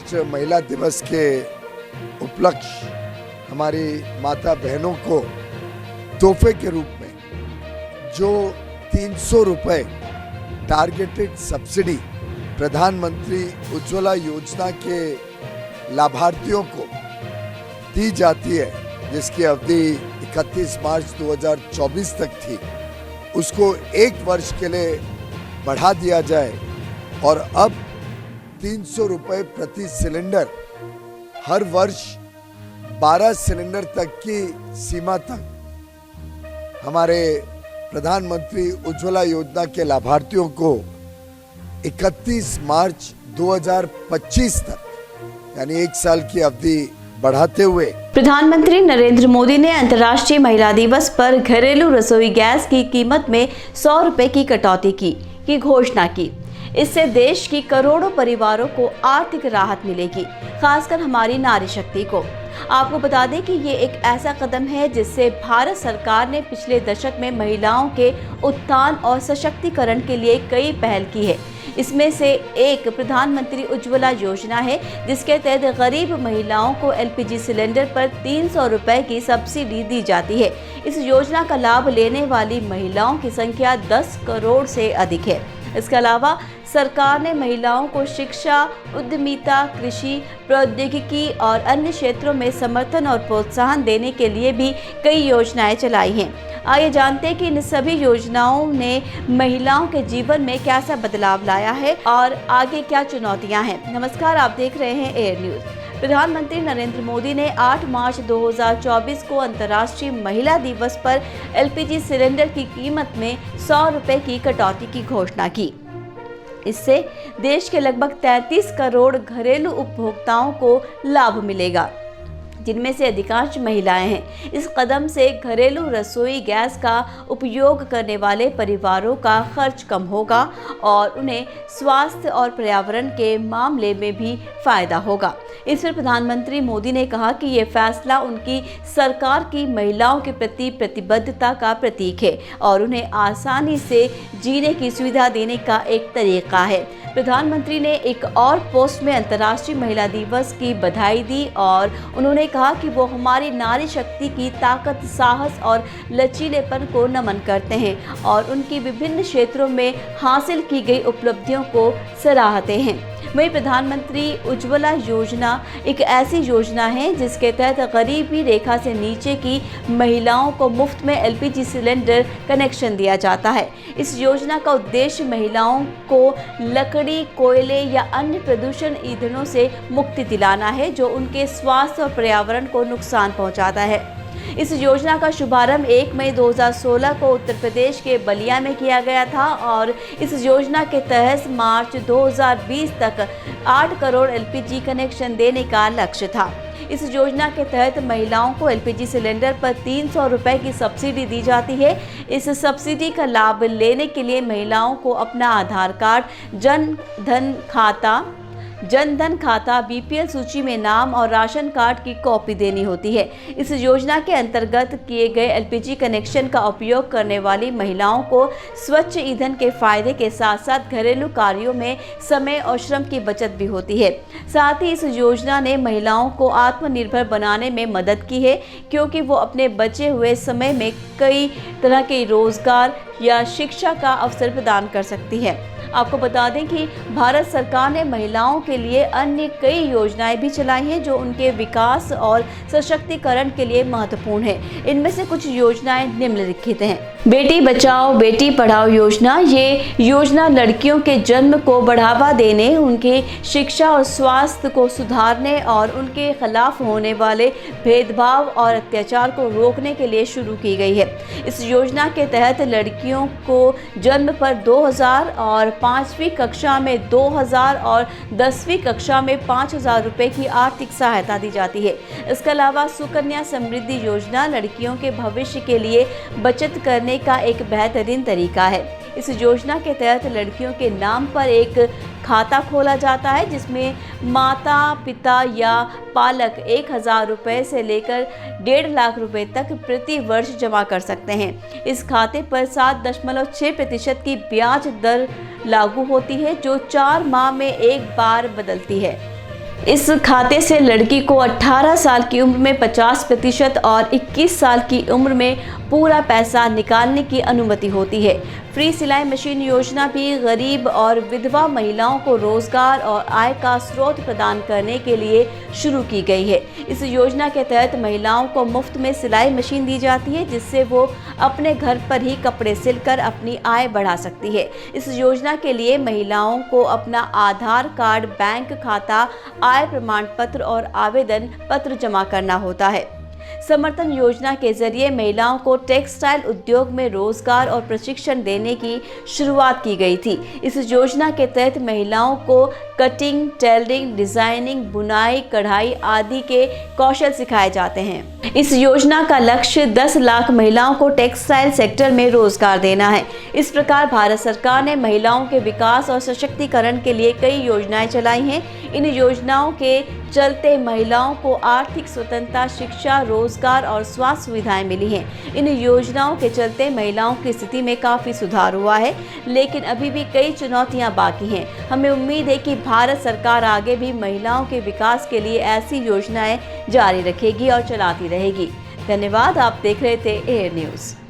अंतर्राष्ट्रीय महिला दिवस के उपलक्ष्य हमारी माता बहनों को तोहफे के रूप में जो 300 रुपये टारगेटेड सब्सिडी प्रधानमंत्री उज्ज्वला योजना के लाभार्थियों को दी जाती है, जिसकी अवधि 31 मार्च 2024 तक थी, उसको 1 वर्ष के लिए बढ़ा दिया जाए और अब 300 रुपये प्रति सिलेंडर हर वर्ष 12 सिलेंडर तक की सीमा तक हमारे प्रधानमंत्री उज्ज्वला योजना के लाभार्थियों को 31 मार्च 2025 तक यानी 1 साल की अवधि बढ़ाते हुए प्रधानमंत्री नरेंद्र मोदी ने अंतर्राष्ट्रीय महिला दिवस पर घरेलू रसोई गैस की कीमत में 100 रुपए की कटौती की घोषणा की। इससे देश की करोड़ों परिवारों को आर्थिक राहत मिलेगी, खासकर हमारी नारी शक्ति को। आपको बता दें कि ये एक ऐसा कदम है जिससे भारत सरकार ने पिछले दशक में महिलाओं के उत्थान और सशक्तिकरण के लिए कई पहल की है। इसमें से एक प्रधानमंत्री उज्ज्वला योजना है, जिसके तहत गरीब महिलाओं को एलपीजी सिलेंडर पर 300 रुपए की सब्सिडी दी जाती है। इस योजना का लाभ लेने वाली महिलाओं की संख्या 10 करोड़ से अधिक है। इसके अलावा सरकार ने महिलाओं को शिक्षा, उद्यमिता, कृषि, प्रौद्योगिकी और अन्य क्षेत्रों में समर्थन और प्रोत्साहन देने के लिए भी कई योजनाएं चलाई हैं। आइए जानते हैं कि इन सभी योजनाओं ने महिलाओं के जीवन में कैसा बदलाव लाया है और आगे क्या चुनौतियां हैं। नमस्कार, आप देख रहे हैं एयर न्यूज़। प्रधानमंत्री नरेंद्र मोदी ने 8 मार्च 2024 को अंतर्राष्ट्रीय महिला दिवस पर एलपीजी सिलेंडर की कीमत में 100 रुपए की कटौती की घोषणा की। इससे देश के लगभग 33 करोड़ घरेलू उपभोक्ताओं को लाभ मिलेगा, जिनमें से अधिकांश महिलाएं हैं। इस कदम से घरेलू रसोई गैस का उपयोग करने वाले परिवारों का खर्च कम होगा और उन्हें स्वास्थ्य और पर्यावरण के मामले में भी फायदा होगा। इस पर प्रधानमंत्री मोदी ने कहा कि ये फैसला उनकी सरकार की महिलाओं के प्रति प्रतिबद्धता का प्रतीक है और उन्हें आसानी से जीने की सुविधा देने का एक तरीका है। प्रधानमंत्री ने एक और पोस्ट में अंतर्राष्ट्रीय महिला दिवस की बधाई दी और उन्होंने कहा कि वो हमारी नारी शक्ति की ताकत, साहस और लचीलेपन को नमन करते हैं और उनकी विभिन्न क्षेत्रों में हासिल की गई उपलब्धियों को सराहते हैं। वहीं प्रधानमंत्री उज्ज्वला योजना एक ऐसी योजना है जिसके तहत गरीबी रेखा से नीचे की महिलाओं को मुफ्त में एलपीजी सिलेंडर कनेक्शन दिया जाता है। इस योजना का उद्देश्य महिलाओं को लकड़ी, कोयले या अन्य प्रदूषण ईंधनों से मुक्ति दिलाना है, जो उनके स्वास्थ्य और पर्यावरण को नुकसान पहुंचाता है। इस योजना का शुभारंभ 1 मई 2016 को उत्तर प्रदेश के बलिया में किया गया था और इस योजना के तहत मार्च 2020 तक 8 करोड़ एलपीजी कनेक्शन देने का लक्ष्य था। इस योजना के तहत महिलाओं को एलपीजी सिलेंडर पर 300 रुपए की सब्सिडी दी जाती है। इस सब्सिडी का लाभ लेने के लिए महिलाओं को अपना आधार कार्ड, जन धन खाता, बीपीएल सूची में नाम और राशन कार्ड की कॉपी देनी होती है। इस योजना के अंतर्गत किए गए एलपीजी कनेक्शन का उपयोग करने वाली महिलाओं को स्वच्छ ईंधन के फायदे के साथ साथ घरेलू कार्यों में समय और श्रम की बचत भी होती है। साथ ही इस योजना ने महिलाओं को आत्मनिर्भर बनाने में मदद की है, क्योंकि वो अपने बचे हुए समय में कई तरह के रोजगार या शिक्षा का अवसर प्रदान कर सकती है। आपको बता दें कि भारत सरकार ने महिलाओं के लिए अन्य कई योजनाएं भी चलाई हैं जो उनके विकास और सशक्तिकरण के लिए महत्वपूर्ण है। इनमें से कुछ योजनाएं निम्नलिखित हैं। बेटी बचाओ बेटी पढ़ाओ योजना। ये योजना लड़कियों के जन्म को बढ़ावा देने, उनकी शिक्षा और स्वास्थ्य को सुधारने और उनके खिलाफ होने वाले भेदभाव और अत्याचार को रोकने के लिए शुरू की गई है। इस योजना के तहत लड़कियों को जन्म पर 2000 और 5वीं कक्षा में 2000 और 10वीं कक्षा में 5000 रुपए की आर्थिक सहायता दी जाती है। इसके अलावा सुकन्या समृद्धि योजना लड़कियों के भविष्य के लिए बचत करने का एक बेहतरीन तरीका है। इस योजना के तहत लड़कियों के नाम पर एक खाता खोला जाता है, जिसमें माता पिता या पालक 1000 रुपये से लेकर 1.5 लाख रुपए तक प्रति वर्ष जमा कर सकते हैं। इस खाते पर 7.6% की ब्याज दर लागू होती है, जो 4 माह में एक बार बदलती है। इस खाते से लड़की को 18 साल की उम्र में 50% और 21 साल की उम्र में पूरा पैसा निकालने की अनुमति होती है। फ्री सिलाई मशीन योजना भी गरीब और विधवा महिलाओं को रोजगार और आय का स्रोत प्रदान करने के लिए शुरू की गई है। इस योजना के तहत महिलाओं को मुफ्त में सिलाई मशीन दी जाती है, जिससे वो अपने घर पर ही कपड़े सिलकर अपनी आय बढ़ा सकती है। इस योजना के लिए महिलाओं को अपना आधार कार्ड, बैंक खाता, आय प्रमाण पत्र और आवेदन पत्र जमा करना होता है। समर्थन योजना के जरिए महिलाओं को टेक्सटाइल उद्योग में रोजगार और प्रशिक्षण देने की शुरुआत की गई थी। इस योजना के तहत महिलाओं को कटिंग, टेलरिंग, डिजाइनिंग, बुनाई, कढ़ाई आदि के कौशल सिखाए जाते हैं। इस योजना का लक्ष्य 10 लाख महिलाओं को टेक्सटाइल सेक्टर में रोजगार देना है। इस प्रकार भारत सरकार ने महिलाओं के विकास और सशक्तिकरण के लिए कई योजनाएं चलाई हैं। इन योजनाओं के चलते महिलाओं को आर्थिक स्वतंत्रता, शिक्षा, रोजगार और स्वास्थ्य सुविधाएं मिली हैं। इन योजनाओं के चलते महिलाओं की स्थिति में काफ़ी सुधार हुआ है, लेकिन अभी भी कई चुनौतियां बाकी हैं। हमें उम्मीद है कि भारत सरकार आगे भी महिलाओं के विकास के लिए ऐसी योजनाएं जारी रखेगी और चलाती रहेगी। धन्यवाद। आप देख रहे थे एयर न्यूज़।